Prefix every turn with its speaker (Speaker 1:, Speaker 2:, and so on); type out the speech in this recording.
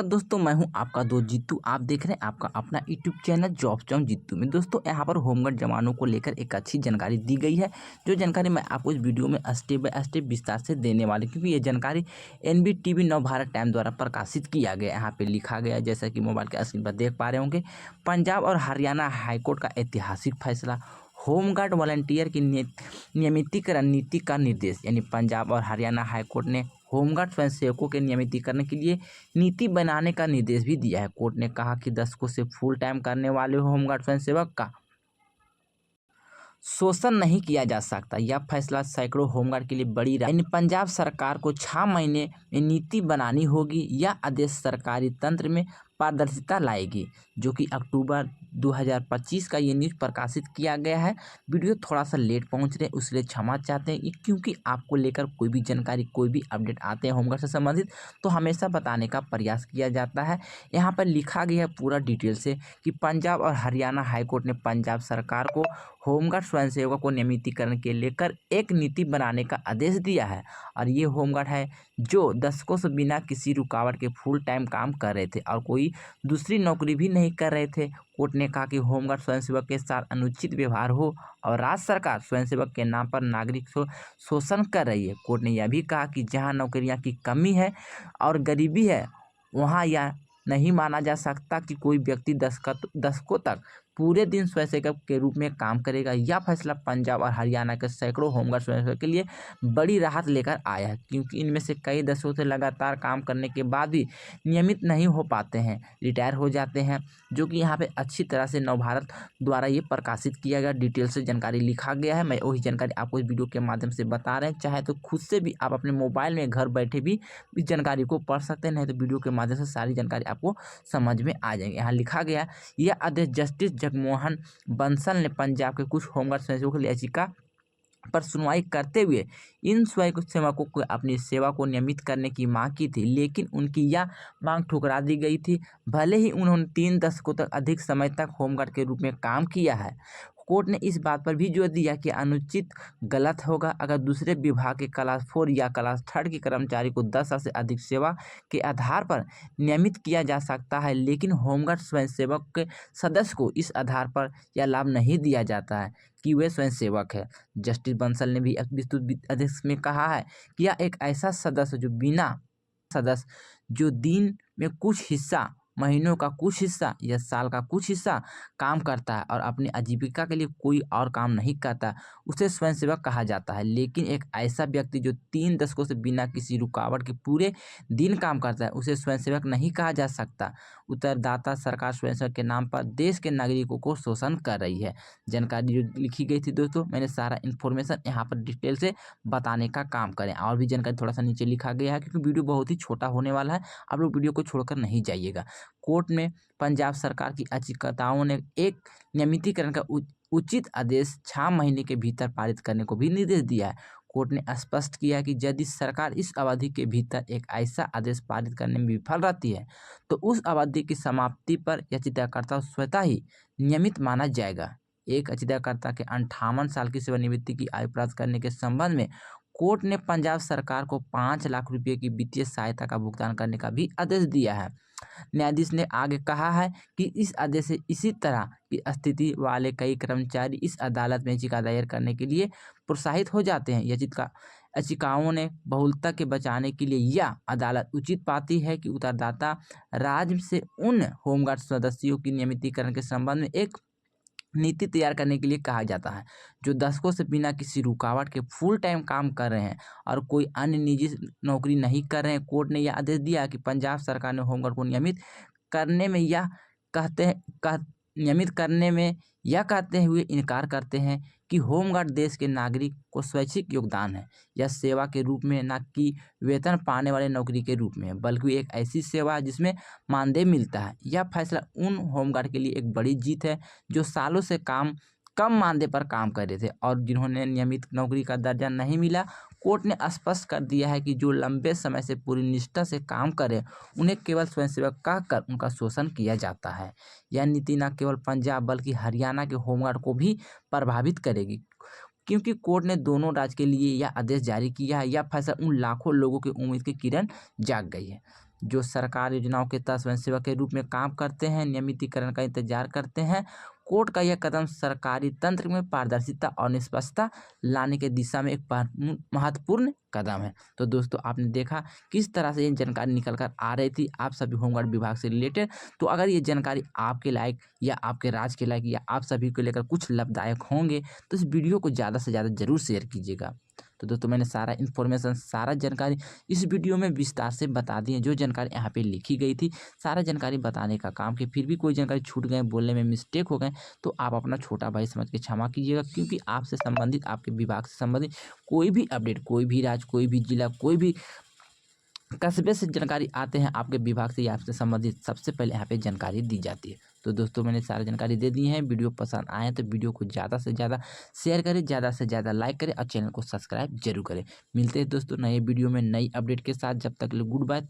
Speaker 1: दोस्तों मैं हूं आपका दोस्त जीतू। आप देख रहे हैं आपका अपना यूट्यूब चैनल जॉब जॉन जीतू में। दोस्तों यहाँ पर होमगार्ड जवानों को लेकर एक अच्छी जानकारी दी गई है, जो जानकारी मैं आपको इस वीडियो में स्टेप बाय स्टेप विस्तार से देने वाली, क्योंकि ये जानकारी NBTV नव भारत टाइम द्वारा प्रकाशित किया गया। यहाँ पे लिखा गया, जैसा कि मोबाइल के स्क्रीन पर देख पा रहे होंगे, पंजाब और हरियाणा हाईकोर्ट का ऐतिहासिक फैसला, होमगार्ड वॉलंटियर की नियमितीकरण नीति का निर्देश। यानी पंजाब और हरियाणा हाईकोर्ट ने होमगार्ड स्वयंसेवकों के नियमितीकरण के लिए नीति बनाने का निर्देश भी दिया है। कोर्ट ने कहा कि दशकों से फुल टाइम करने वाले होमगार्ड स्वयंसेवक का शोषण नहीं किया जा सकता। यह फैसला सैकड़ों होमगार्ड के लिए बड़ी राहत। यानी पंजाब सरकार को 6 महीने में नीति बनानी होगी। यह आदेश सरकारी तंत्र में पारदर्शिता लाएगी, जो कि अक्टूबर 2025 का ये न्यूज़ प्रकाशित किया गया है। वीडियो थोड़ा सा लेट पहुंच रहे हैं, उसलिए क्षमा चाहते हैं, क्योंकि आपको लेकर कोई भी जानकारी, कोई भी अपडेट आते हैं होमगार्ड से संबंधित, तो हमेशा बताने का प्रयास किया जाता है। यहाँ पर लिखा गया है पूरा डिटेल से कि पंजाब और हरियाणा हाईकोर्ट ने पंजाब सरकार को होमगार्ड स्वयंसेवकों को नियमितीकरण के लेकर एक नीति बनाने का आदेश दिया है। और ये होमगार्ड है जो दशकों से बिना किसी रुकावट के फुल टाइम काम कर रहे थे और कोई दूसरी नौकरी भी नहीं कर रहे थे। कोर्ट ने कहा कि होमगार्ड स्वयंसेवक के साथ अनुचित व्यवहार हो और राज्य सरकार स्वयंसेवक के नाम पर नागरिक शोषण कर रही है। कोर्ट ने यह भी कहा कि जहां नौकरियां की कमी है और गरीबी है, वहां यह नहीं माना जा सकता कि कोई व्यक्ति दशकों तक पूरे दिन स्वयंसेवक के रूप में काम करेगा। यह फैसला पंजाब और हरियाणा के सैकड़ों होमगार्ड स्वयंसेवक के लिए बड़ी राहत लेकर आया है, क्योंकि इनमें से कई दशकों से लगातार काम करने के बाद भी नियमित नहीं हो पाते हैं, रिटायर हो जाते हैं, जो कि यहाँ पे अच्छी तरह से नव भारत द्वारा ये प्रकाशित किया गया, डिटेल से जानकारी लिखा गया है। मैं वही जानकारी आपको इस वीडियो के माध्यम से बता रहे हैं। चाहे तो खुद से भी आप अपने मोबाइल में घर बैठे भी इस जानकारी को पढ़ सकते हैं, नहीं तो वीडियो के माध्यम से सारी जानकारी आपको समझ में आ जाएगी। यहाँ लिखा गया, यह आदेश जस्टिस जगमोहन बंसल ने पंजाब के कुछ होमगार्ड स्वयंसेवकों की याचिका पर सुनवाई करते हुए इन स्वयंसेवकों को अपनी सेवा को नियमित करने की मांग की थी, लेकिन उनकी यह मांग ठुकरा दी गई थी। भले ही उन्होंने 3 दशकों तक अधिक समय तक होमगार्ड के रूप में काम किया है। कोर्ट ने इस बात पर भी जोर दिया कि अनुचित गलत होगा अगर दूसरे विभाग के क्लास 4 या क्लास 3 के कर्मचारी को 10 साल से अधिक सेवा के आधार पर नियमित किया जा सकता है, लेकिन होमगार्ड स्वयंसेवक के सदस्य को इस आधार पर यह लाभ नहीं दिया जाता है कि वे स्वयंसेवक है। जस्टिस बंसल ने भी विस्तृत आदेश में कहा है कि यह एक ऐसा सदस्य जो दिन में कुछ हिस्सा, महीनों का कुछ हिस्सा या साल का कुछ हिस्सा काम करता है और अपनी आजीविका के लिए कोई और काम नहीं करता, उसे स्वयंसेवक कहा जाता है। लेकिन एक ऐसा व्यक्ति जो 3 दशकों से बिना किसी रुकावट के पूरे दिन काम करता है, उसे स्वयंसेवक नहीं कहा जा सकता। उत्तरदाता सरकार स्वयंसेवक के नाम पर देश के नागरिकों को शोषण कर रही है। जानकारी जो लिखी गई थी दोस्तों, मैंने सारा इन्फॉर्मेशन यहाँ पर डिटेल से बताने का काम करें। और भी जानकारी थोड़ा सा नीचे लिखा गया है, क्योंकि वीडियो बहुत ही छोटा होने वाला है, आप लोग वीडियो को छोड़कर नहीं जाइएगा। कोर्ट में पंजाब सरकार की याचिकाओं ने एक नियमितीकरण का उचित आदेश 6 महीने के भीतर पारित करने को भी निर्देश दिया है। कोर्ट ने स्पष्ट किया कि यदि सरकार इस अवधि के भीतर एक ऐसा आदेश पारित करने में विफल रहती है, तो उस अवधि की समाप्ति पर याचिकाकर्ता स्वतः ही नियमित माना जाएगा। एक याचिकाकर्ता के 58 साल की सेवानिवृत्ति की आयु प्राप्त करने के संबंध में कोर्ट ने पंजाब सरकार को 5 लाख रुपये की वित्तीय सहायता का भुगतान करने का भी आदेश दिया है। न्यायाधीश ने आगे कहा है कि इस आदेश से इसी तरह की स्थिति वाले कई कर्मचारी इस अदालत में याचिका दायर करने के लिए प्रोत्साहित हो जाते हैं। याचिकाओं ने बहुलता के बचाने के लिए यह अदालत उचित पाती है कि उत्तरदाता राज्य से उन होमगार्ड सदस्यों की नियमितीकरण के संबंध में एक नीति तैयार करने के लिए कहा जाता है, जो दशकों से बिना किसी रुकावट के फुल टाइम काम कर रहे हैं और कोई अन्य निजी नौकरी नहीं कर रहे हैं। कोर्ट ने यह आदेश दिया कि पंजाब सरकार ने होमगार्ड को नियमित करने में यह कहते हुए इनकार करते हैं कि होमगार्ड देश के नागरिक को स्वैच्छिक योगदान है। यह सेवा के रूप में, न कि वेतन पाने वाले नौकरी के रूप में, बल्कि एक ऐसी सेवा है जिसमें मानदेय मिलता है। यह फैसला उन होमगार्ड के लिए एक बड़ी जीत है जो सालों से कम मानदेय पर काम कर रहे थे और जिन्होंने नियमित नौकरी का दर्जा नहीं मिला। कोर्ट ने स्पष्ट कर दिया है कि जो लंबे समय से पूरी निष्ठा से काम करें, उन्हें केवल स्वयंसेवक कहकर उनका शोषण किया जाता है। यह नीति न केवल पंजाब बल्कि हरियाणा के होमगार्ड को भी प्रभावित करेगी, क्योंकि कोर्ट ने दोनों राज्य के लिए यह आदेश जारी किया है। यह फैसला उन लाखों लोगों की उम्मीद की किरण जाग गई है। जो सरकार योजनाओं के तहत स्वयंसेवक के रूप में काम करते हैं, नियमितीकरण का इंतजार करते हैं। कोर्ट का यह कदम सरकारी तंत्र में पारदर्शिता और निष्पक्षता लाने की दिशा में एक महत्वपूर्ण कदम है। तो दोस्तों आपने देखा किस तरह से ये जानकारी निकल कर आ रही थी आप सभी होमगार्ड विभाग से रिलेटेड। तो अगर ये जानकारी आपके लायक या आपके राज्य के लायक या आप सभी को लेकर कुछ लाभदायक होंगे तो इस वीडियो को ज़्यादा से ज़्यादा ज़रूर शेयर कीजिएगा। तो दोस्तों मैंने सारा इन्फॉर्मेशन, सारा जानकारी इस वीडियो में विस्तार से बता दी है। जो जानकारी यहाँ पे लिखी गई थी सारा जानकारी बताने का काम किया। फिर भी कोई जानकारी छूट गए, बोलने में मिस्टेक हो गए तो आप अपना छोटा भाई समझ के क्षमा कीजिएगा, क्योंकि आपसे संबंधित, आपके विभाग से संबंधित कोई भी अपडेट, कोई भी राज्य, कोई भी जिला, कोई भी कस्बे से जानकारी आते हैं आपके विभाग से या आपसे संबंधित सबसे पहले यहाँ पे जानकारी दी जाती है। तो दोस्तों मैंने सारी जानकारी दे दी है। वीडियो पसंद आए तो वीडियो को ज़्यादा से ज़्यादा शेयर करें, ज़्यादा से ज़्यादा लाइक करें और चैनल को सब्सक्राइब जरूर करें। मिलते हैं दोस्तों नए वीडियो में नई अपडेट के साथ। जब तक गुड बाय।